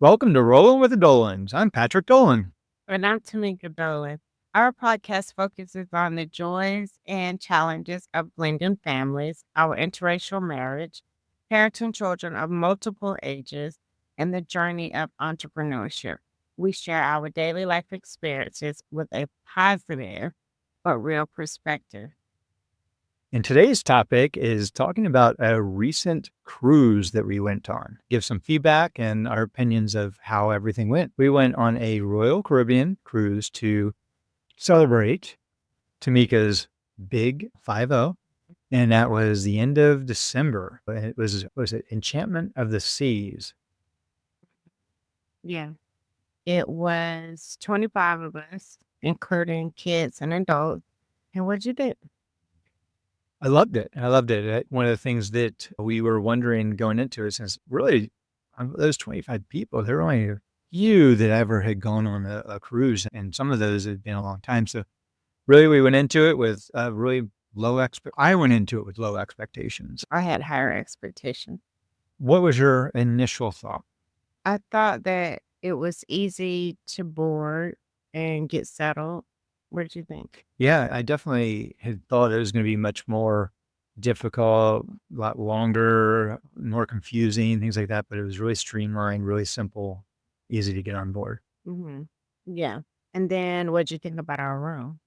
Welcome to Rollin with the Dolans. I'm Patrick Dolan. And I'm Tamekia Dolans. Our podcast focuses on the joys and challenges of blending families, our interracial marriage, parenting children of multiple ages, and the journey of entrepreneurship. We share our daily life experiences with a positive but real perspective. And today's topic is talking about a recent cruise that we went on. Give some feedback and our opinions of how everything went. We went on a Royal Caribbean cruise to celebrate Tamekia's big 5-0. And that was the end of December. It was it Enchantment of the Seas. Yeah. It was 25 of us, including kids and adults. And what'd you think? I loved it. One of the things that we were wondering going into it, since really of those 25 people, there were only a few that ever had gone on a cruise, and some of those had been a long time. So really, we went into it with I went into it with low expectations. I had higher expectations. What was your initial thought? I thought that it was easy to board and get settled. What did you think? Yeah, I definitely had thought it was going to be much more difficult, a lot longer, more confusing, things like that. But it was really streamlined, really simple, easy to get on board. Hmm. Yeah. And then what did you think about our room?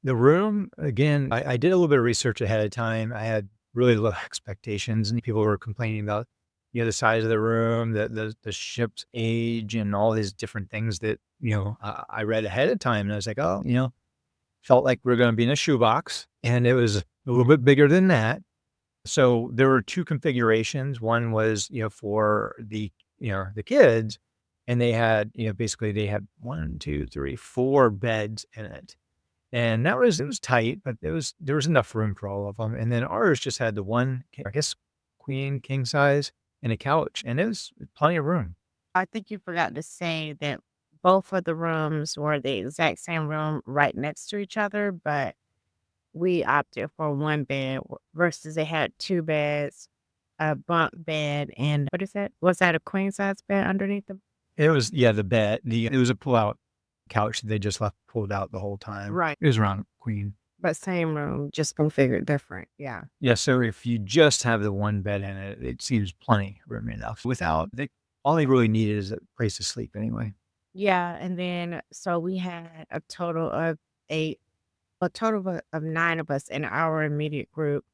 The room, again, I did a little bit of research ahead of time. I had really low expectations, and people were complaining about, the size of the room, the ship's age, and all these different things that, I read ahead of time. And I was like, oh, felt like we are going to be in a shoebox, and it was a little bit bigger than that. So there were two configurations. One was, for the kids, and they had, basically they had 1, 2, 3, 4 beds in it. And it was tight, but there was enough room for all of them. And then ours just had the one, I guess, queen king size and a couch, and it was plenty of room. I think you forgot to say that both of the rooms were the exact same room right next to each other, but we opted for one bed versus they had two beds, a bunk bed, and what is that? Was that a queen size bed underneath them? It was, yeah, the bed. It was a pull-out couch that they just left pulled out the whole time. Right. It was around queen. But same room, just configured different. Yeah. Yeah, so if you just have the one bed in it, it seems plenty room enough. All they really needed is a place to sleep anyway. Yeah. And then, so we had a total of 9 of us in our immediate group,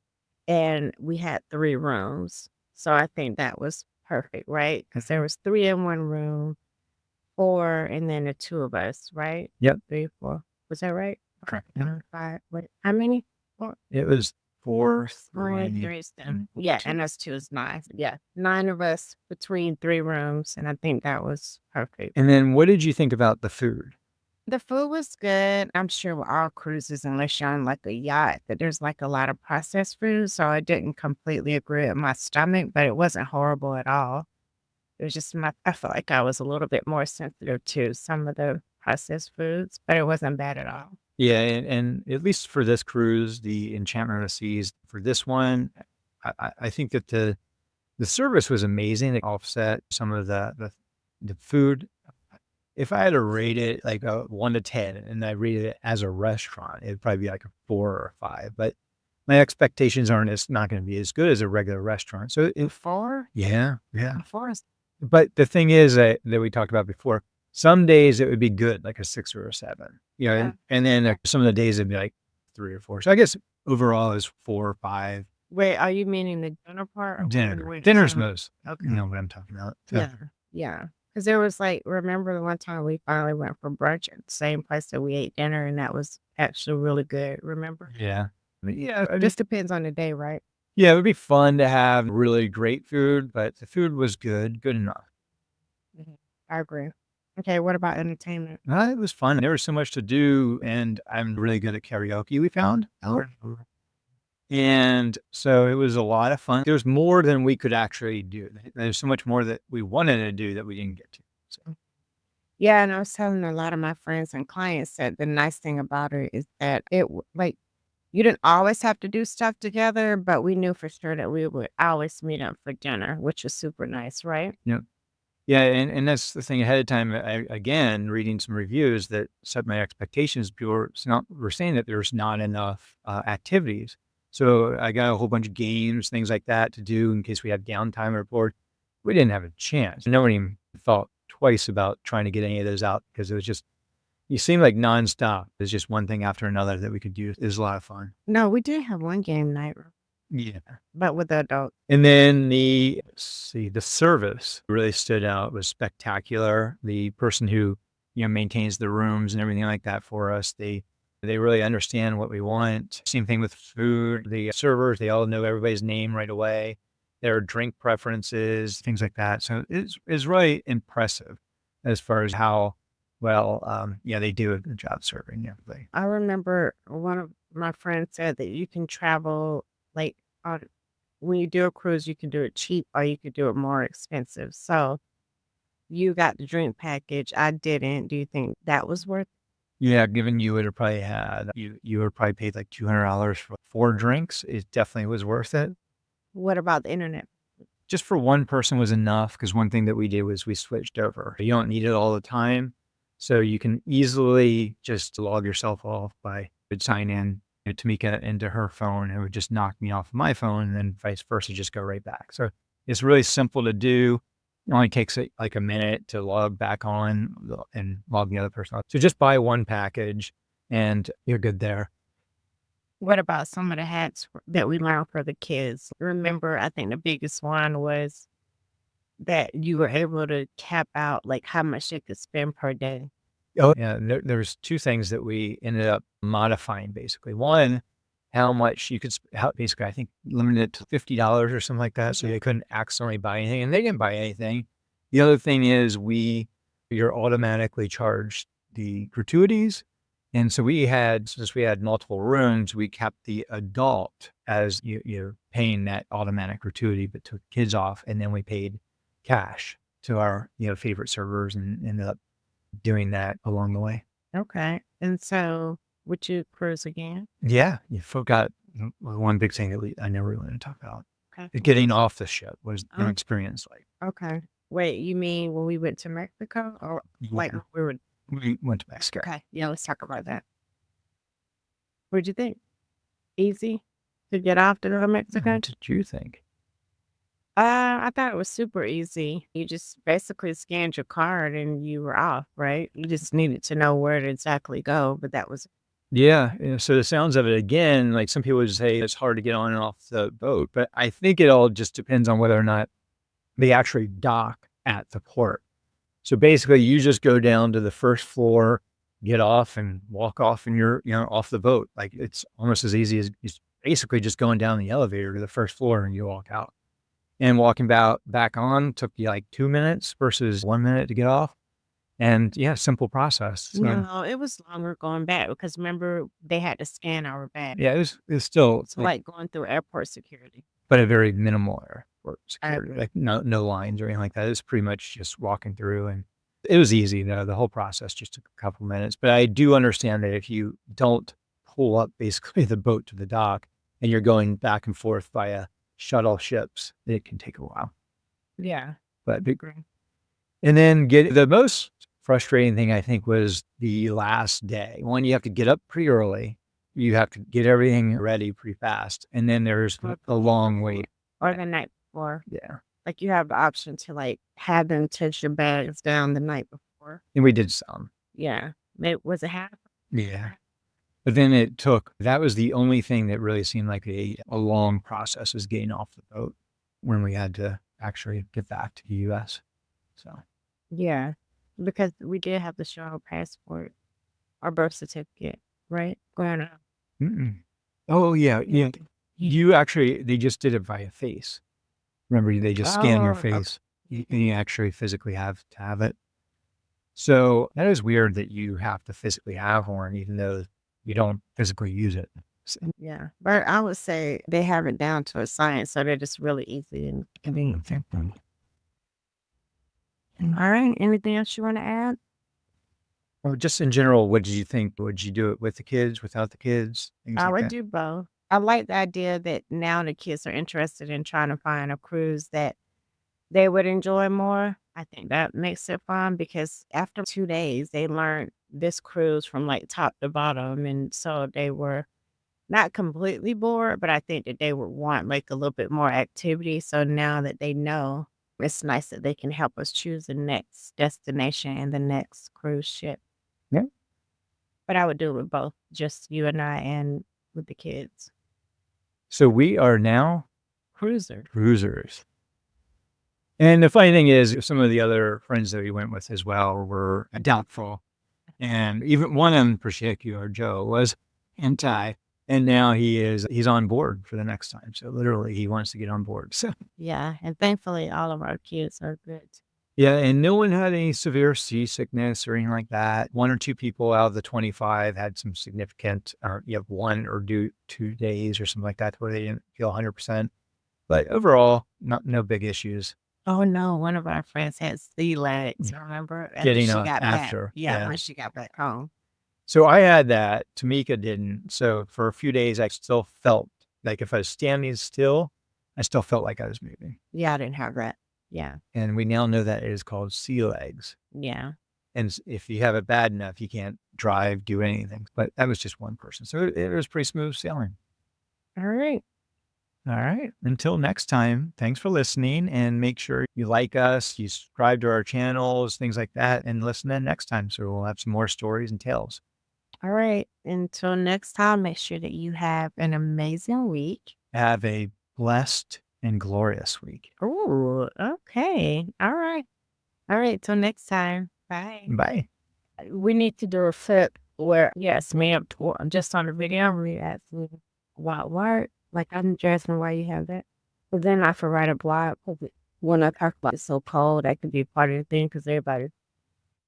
and we had 3 rooms. So I think that was perfect, right? Because there was 3 in one room, 4, and then the 2 of us, right? Yep. 3, 4. Was that right? Correct. 5. Wait, how many? 4. It was 4, 3, 3, 3 is 10. Yeah, 2. and us 2 is 9. Yeah, 9 of us between 3 rooms, and I think that was perfect. And then what did you think about the food? The food was good. I'm sure with all cruises, unless you're on like a yacht, that there's like a lot of processed food. So I didn't completely agree with my stomach, but it wasn't horrible at all. It was just I felt like I was a little bit more sensitive to some of the processed foods, but it wasn't bad at all. Yeah, and at least for this cruise, the Enchantment of the Seas, for this one, I think that the service was amazing. It offset some of the food. If I had to rate it like a 1 to 10, and I rated it as a restaurant, it'd probably be like a 4 or a 5. But my expectations it's not going to be as good as a regular restaurant. So it 4? Yeah. 4 is. But the thing is that we talked about before, some days it would be good, like a 6 or a 7, Yeah. and then some of the days it'd be like 3 or 4. So I guess overall is 4 or 5. Wait, are you meaning the dinner part? Or Dinner's most. Okay. You know what I'm talking about. So. Yeah. Yeah. Because there was remember the one time we finally went for brunch at the same place that we ate dinner, and that was actually really good. Remember? Yeah. Yeah. It just depends on the day, right? Yeah, it would be fun to have really great food, but the food was good enough. Mm-hmm. I agree. Okay, what about entertainment? It was fun. There was so much to do, and I'm really good at karaoke, we found. And so it was a lot of fun. There's more than we could actually do. There's so much more that we wanted to do that we didn't get to. So. Yeah, and I was telling a lot of my friends and clients that the nice thing about it is that you didn't always have to do stuff together, but we knew for sure that we would always meet up for dinner, which was super nice, right? Yep. Yeah, and that's the thing ahead of time. Again, reading some reviews that set my expectations, people were saying that there's not enough activities. So I got a whole bunch of games, things like that to do in case we had downtime or bored. We didn't have a chance. No one even thought twice about trying to get any of those out because it was just, you seemed like nonstop. There's just one thing after another that we could do. It was a lot of fun. No, we did have one game night, Yeah. but with the adults. And then the service really stood out, was spectacular. The person who, maintains the rooms and everything like that for us, they really understand what we want. Same thing with food. The servers, they all know everybody's name right away, their drink preferences, things like that. So it's really impressive as far as how well, they do a good job serving everybody. I remember one of my friends said that you can travel like on when you do a cruise, you can do it cheap or you could do it more expensive. So you got the drink package. I didn't. Do you think that was worth? Yeah, given you would have probably had you would probably paid like $200 for 4 drinks. It definitely was worth it. What about the internet? Just for one person was enough because one thing that we did was we switched over. You don't need it all the time, so you can easily just log yourself off by would sign in, Tamekia into her phone. It would just knock me off my phone, and then vice versa, just go right back. So it's really simple to do. It only takes like a minute to log back on and log the other person out. So just buy one package, and you're good there. What about some of the hacks that we learned for the kids? Remember, I think the biggest one was that you were able to cap out like how much they could spend per day. Oh, yeah. There's 2 things that we ended up modifying basically. One, how much you could basically, I think, limited it to $50 or something like that, so they couldn't accidentally buy anything, and they didn't buy anything. The other thing is you're automatically charged the gratuities, and so since we had multiple rooms, we kept the adult as you're paying that automatic gratuity, but took kids off, and then we paid cash to our, favorite servers and ended up doing that along the way. Okay. And so would you cruise again? Yeah, you forgot one big thing that I never really want to talk about. Okay. Getting off the ship was an Oh, experience like. okay. Wait, you mean when we went to Mexico or like Yeah, when we were we went to Mexico. okay. Yeah, let's talk about that. What'd you think? Easy to get off to go to Mexico? What did you think? I thought it was super easy. You just basically scanned your card and you were off, right? You just needed to know where to exactly go, but that was Yeah, so the sounds of it again, like some people would say it's hard to get on and off the boat, but I think it all just depends on whether or not they actually dock at the port. So basically, you just go down to the first floor, get off, and walk off, and you're off the boat. Like it's almost as easy as it's basically just going down the elevator to the first floor, and you walk out. And walking back on took you like 2 minutes versus 1 minute to get off. And yeah, simple process. So no, it was longer going back because remember they had to scan our bag. yeah, it was still It's like going through airport security. but a very minimal airport security, agree. like no lines or anything like that. It was pretty much just walking through, and it was easy though. The whole process just took a couple minutes. But I do understand that if you don't pull up basically the boat to the dock and you're going back and forth via shuttle ships, it can take a while. Yeah, But agree. and then the most frustrating thing I think was the last day. One, you have to get up pretty early. You have to get everything ready pretty fast. And then there's a long wait. Or the night before. Yeah. Like you have the option to like have them touch your bags down the night before. And we did some. Yeah. Was it half? Yeah. But then that was the only thing that really seemed like a long process, was getting off the boat when we had to actually get back to the US. So Yeah. Because we did have to show our passport, our birth certificate, right? Going on. mm-mm. Oh yeah. Yeah. They just did it via face. Remember, they just scan your okay. face and you actually physically have to have it. So that is weird that you have to physically have one, even though you don't physically use it. Yeah. But I would say they have it down to a science, so they're just really easy and convenient. All right. Anything else you want to add? Or just in general, what did you think? Would you do it with the kids, without the kids? Things I like would that? do both. I like the idea that now the kids are interested in trying to find a cruise that they would enjoy more. I think that makes it fun because after 2 days, they learned this cruise from, like, top to bottom, and so they were not completely bored, but I think that they would want, like, a little bit more activity, so now that they know, it's nice that they can help us choose the next destination and the next cruise ship. Yeah. But I would do it with both, just you and I and with the kids. So we are now Cruiser. cruisers. And the funny thing is, some of the other friends that we went with as well were doubtful. And even one in particular, Joe, was anti. And now he's on board for the next time. So literally he wants to get on board. So Yeah, and thankfully, all of our kids are good. yeah, and no one had any severe seasickness or anything like that. 1 or 2 people out of the 25 had some significant, or you have 1 or 2 days or something like that where they didn't feel 100%. But overall, no big issues. Oh, no, one of our friends had sea legs, remember? After Getting she on got back. after, Yeah, yeah. when she got back home. So I had that. Tamekia didn't. So for a few days, I still felt like if I was standing still, I still felt like I was moving. Yeah, I didn't have that. Yeah, And we now know that it is called sea legs. yeah. And if you have it bad enough, you can't drive, do anything. But that was just one person. So it was pretty smooth sailing. All right. All right. Until next time, thanks for listening, and make sure you like us, you subscribe to our channels, things like that, and listen in next time. So we'll have some more stories and tales. All right. Until next time, make sure that you have an amazing week. Have a blessed and glorious week. Oh, okay. All right. All right. Till next time. Bye. Bye. We need to do a flip where, yes, ma'am, just on the video, we asked me, why, like, I'm Jasmine, why you have that? But then I could write a blog, 'cause when I talk about it's so cold, that could be part of the thing because everybody